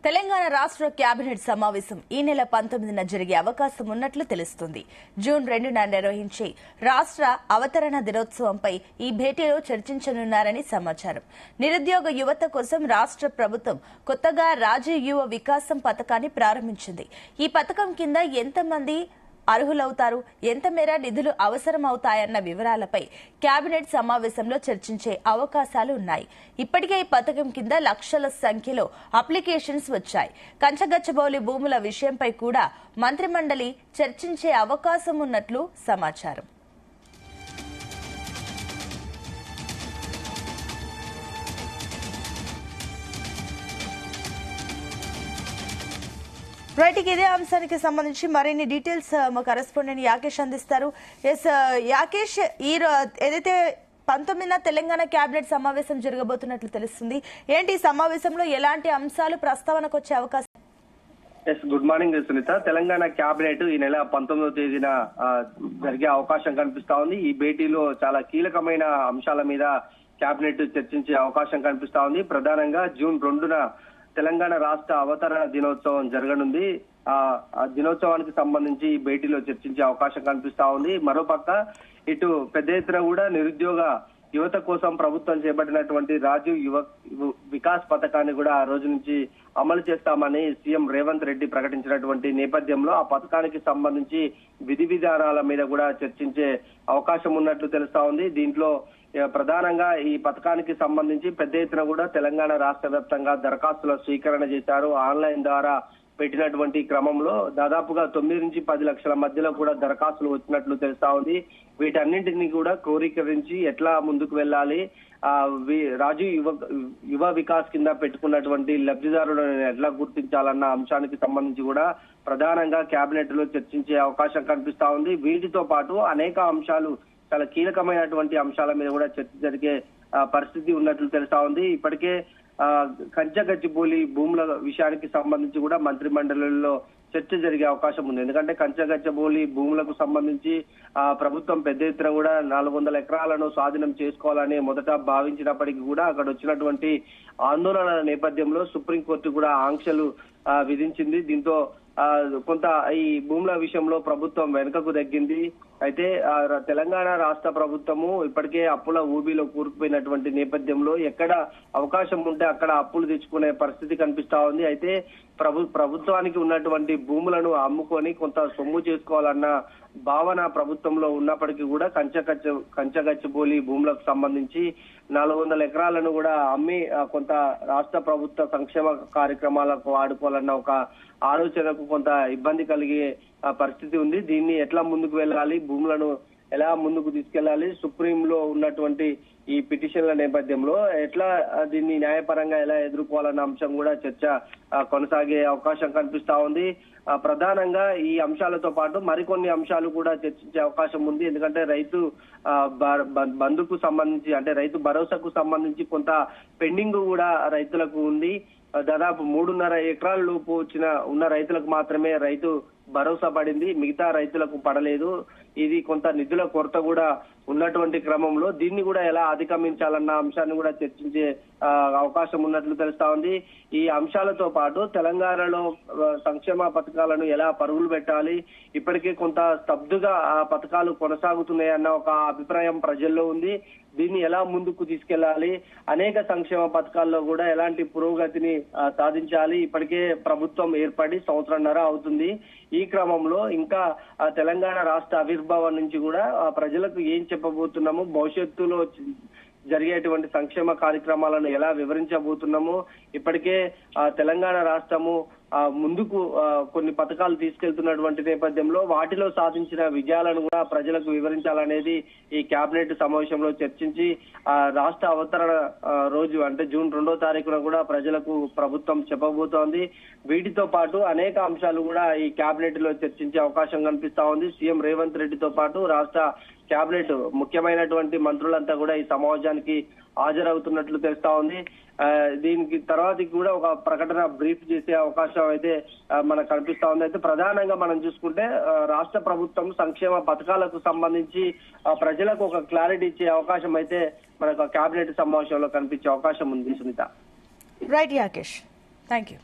తెలంగాణ రాష్ట్ర కేబినెట్ సమావేశం ఈ నెల 19న జరిగే అవకాశం ఉన్నట్లు తెలుస్తుంది. జూన్ 2న నిర్వహించే రాష్ట్ర అవతరణ దినోత్సవంపై ఈ భేటీలో చర్చించనున్నారని సమాచారం. నిరుద్యోగ యువత కోసం రాష్ట్ర ప్రభుత్వం కొత్తగా రాజీవ్ యువ వికాసం పథకాన్ని ప్రారంభించింది. ఈ పథకం కింద ఎంతమంది అర్హులవుతారు, ఎంత మేర నిధులు అవసరమవుతాయన్న వివరాలపై కేబినెట్ సమావేశంలో చర్చించే అవకాశాలు ఉన్నాయి. ఇప్పటికే ఈ పథకం కింద లక్షల సంఖ్యలో అప్లికేషన్స్ వచ్చాయి. కంచగచ్చబౌలి భూముల విషయంపై కూడా మంత్రిమండలి చర్చించే అవకాశం ఉన్నట్లు సమాచారం. రైట్, ఇదే అంశానికి సంబంధించి మరిన్ని డీటెయిల్స్ మా కరెస్పాండెంట్ యాకేష్ అందిస్తారు. యాకేష్, ఏదైతే 19న తెలంగాణ కేబినెట్ సమావేశం జరగబోతున్నట్లు తెలుస్తుంది. ఏంటి ఈ సమావేశంలో ఎలాంటి అంశాలు ప్రస్తావనకు వచ్చే అవకాశం? Good morning Sunitha. Telangana cabinet ఈ నెల 19వ తేదీన జరిగే అవకాశం కనిపిస్తా ఉంది. ఈ భేటీలో చాలా కీలకమైన అంశాల మీద కేబినెట్ చర్చించే అవకాశం కనిపిస్తా ఉంది. ప్రధానంగా జూన్ 2న తెలంగాణ రాష్ట్ర అవతరణ దినోత్సవం జరగనుంది. ఆ దినోత్సవానికి సంబంధించి ఈ భేటీలో చర్చించే అవకాశం కనిపిస్తా ఉంది. మరోపక్క ఇటు పెద్ద ఎత్తున కూడా నిరుద్యోగ యువత కోసం ప్రభుత్వం చేపట్టినటువంటి రాజీవ్ యువ వికాస్ పథకాన్ని కూడా ఆ రోజు నుంచి అమలు చేస్తామని సీఎం రేవంత్ రెడ్డి ప్రకటించినటువంటి నేపథ్యంలో ఆ పథకానికి సంబంధించి విధి విధానాల మీద కూడా చర్చించే అవకాశం ఉన్నట్లు తెలుస్తా ఉంది. దీంట్లో ప్రధానంగా ఈ పథకానికి సంబంధించి పెద్ద ఎత్తున కూడా తెలంగాణ రాష్ట్ర వ్యాప్తంగా దరఖాస్తుల స్వీకరణ చేశారు. ఆన్లైన్ ద్వారా పెట్టినటువంటి క్రమంలో దాదాపుగా 9 నుంచి 10 లక్షల మధ్యలో కూడా దరఖాస్తులు వచ్చినట్లు తెలుస్తా ఉంది. వీటన్నింటినీ కూడా క్రోడీకరించి ఎట్లా ముందుకు వెళ్ళాలి, రాజీవ్ యువ వికాస్ కింద పెట్టుకున్నటువంటి లబ్ధిదారులను ఎట్లా గుర్తించాలన్న అంశానికి సంబంధించి కూడా ప్రధానంగా కేబినెట్ లో చర్చించే అవకాశం కనిపిస్తా ఉంది. వీటితో పాటు అనేక అంశాలు, చాలా కీలకమైనటువంటి అంశాల మీద కూడా చర్చ జరిగే పరిస్థితి ఉన్నట్లు తెలుస్తా ఉంది. ఇప్పటికే కంచగచ్చిబౌలి భూముల విషయానికి సంబంధించి కూడా మంత్రి మండలిలో చర్చ జరిగే అవకాశం ఉంది. ఎందుకంటే కంచగచ్చబౌలి భూములకు సంబంధించి ప్రభుత్వం పెద్ద ఎత్తున కూడా 400 ఎకరాలను స్వాధీనం చేసుకోవాలని మొదట భావించినప్పటికీ కూడా అక్కడ వచ్చినటువంటి ఆందోళన నేపథ్యంలో సుప్రీంకోర్టు కూడా ఆంక్షలు విధించింది. దీంతో కొంత ఈ భూముల విషయంలో ప్రభుత్వం వెనుకకు తగ్గింది. అయితే తెలంగాణ రాష్ట్ర ప్రభుత్వము ఇప్పటికే అప్పుల ఊబిలో కూరుకుపోయినటువంటి నేపథ్యంలో ఎక్కడ అవకాశం ఉంటే అక్కడ అప్పులు తెచ్చుకునే పరిస్థితి కనిపిస్తా ఉంది. అయితే ప్రభుత్వానికి ఉన్నటువంటి భూములను అమ్ముకొని కొంత సొమ్ము చేసుకోవాలన్న భావన ప్రభుత్వంలో ఉన్నప్పటికీ కూడా కంచగచ్చబౌలి భూములకు సంబంధించి 400 ఎకరాలను కూడా అమ్మి కొంత రాష్ట్ర ప్రభుత్వ సంక్షేమ కార్యక్రమాలకు వాడుకోవాలన్న ఒక ఆలోచనకు కొంత ఇబ్బంది కలిగే పరిస్థితి ఉంది. దీన్ని ఎట్లా ముందుకు వెళ్ళాలి, భూములను ఎలా ముందుకు తీసుకెళ్లాలి, సుప్రీంలో ఉన్నటువంటి ఈ పిటిషన్ల నేపథ్యంలో ఎట్లా దీన్ని న్యాయపరంగా ఎలా ఎదుర్కోవాలన్న అంశం కూడా చర్చ కొనసాగే అవకాశం కనిపిస్తా ఉంది. ప్రధానంగా ఈ అంశాలతో పాటు మరికొన్ని అంశాలు కూడా చర్చించే అవకాశం ఉంది. ఎందుకంటే రైతు బంధుకు సంబంధించి, అంటే రైతు భరోసాకు సంబంధించి కొంత పెండింగ్ కూడా రైతులకు ఉంది. దాదాపు 3.5 ఎకరాల లోపు ఉన్న రైతులకు మాత్రమే రైతు భరోసా పడింది, మిగతా రైతులకు పడలేదు. ఇది కొంత నిధుల కొరత కూడా ఉన్నటువంటి క్రమంలో దీన్ని కూడా ఎలా అధిగమించాలన్న అంశాన్ని కూడా చర్చించే అవకాశం ఉన్నట్లు తెలుస్తా ఉంది. ఈ అంశాలతో పాటు తెలంగాణలో సంక్షేమ పథకాలను ఎలా పరుగులు పెట్టాలి, ఇప్పటికే కొంత స్తబ్దుగా ఆ పథకాలు కొనసాగుతున్నాయన్న ఒక అభిప్రాయం ప్రజల్లో ఉంది. దీన్ని ఎలా ముందుకు తీసుకెళ్లాలి, అనేక సంక్షేమ పథకాల్లో కూడా ఎలాంటి పురోగతిని సాధించాలి. ఇప్పటికే ప్రభుత్వం ఏర్పడి 1.5 సంవత్సరాల అవుతుంది. ఈ క్రమంలో ఇంకా తెలంగాణ రాష్ట్ర ఆవిర్భావం నుంచి కూడా ప్రజలకు ఏం చెప్పబోతున్నాము, భవిష్యత్తులో జరిగేటువంటి సంక్షేమ కార్యక్రమాలను ఎలా వివరించబోతున్నాము, ఇప్పటికే తెలంగాణ రాష్ట్రము ముందుకు కొన్ని పథకాలు తీసుకెళ్తున్నటువంటి నేపథ్యంలో వాటిలో సాధించిన విజయాలను కూడా ప్రజలకు వివరించాలనేది ఈ కేబినెట్ సమావేశంలో చర్చించి రాష్ట్ర అవతరణ రోజు, అంటే జూన్ 2వ తారీఖున కూడా ప్రజలకు ప్రభుత్వం చెప్పబోతోంది. వీటితో పాటు అనేక అంశాలు కూడా ఈ కేబినెట్ లో చర్చించే అవకాశం కనిపిస్తా ఉంది. సీఎం రేవంత్ రెడ్డితో పాటు రాష్ట్ర కేబినెట్ ముఖ్యమైనటువంటి మంత్రులంతా కూడా ఈ సమావేశానికి హాజరవుతున్నట్లు తెలుస్తా ఉంది. దీనికి తర్వాత కూడా ఒక ప్రకటన బ్రీఫ్ చేసే అవకాశం అయితే మనకు కనిపిస్తా ఉంది. అయితే ప్రధానంగా మనం చూసుకుంటే రాష్ట్ర ప్రభుత్వం సంక్షేమ పథకాలకు సంబంధించి ప్రజలకు ఒక క్లారిటీ ఇచ్చే అవకాశం అయితే మనకు కేబినెట్ సమావేశంలో కనిపించే అవకాశం ఉంది Sunitha. Right Yakesh, thank you.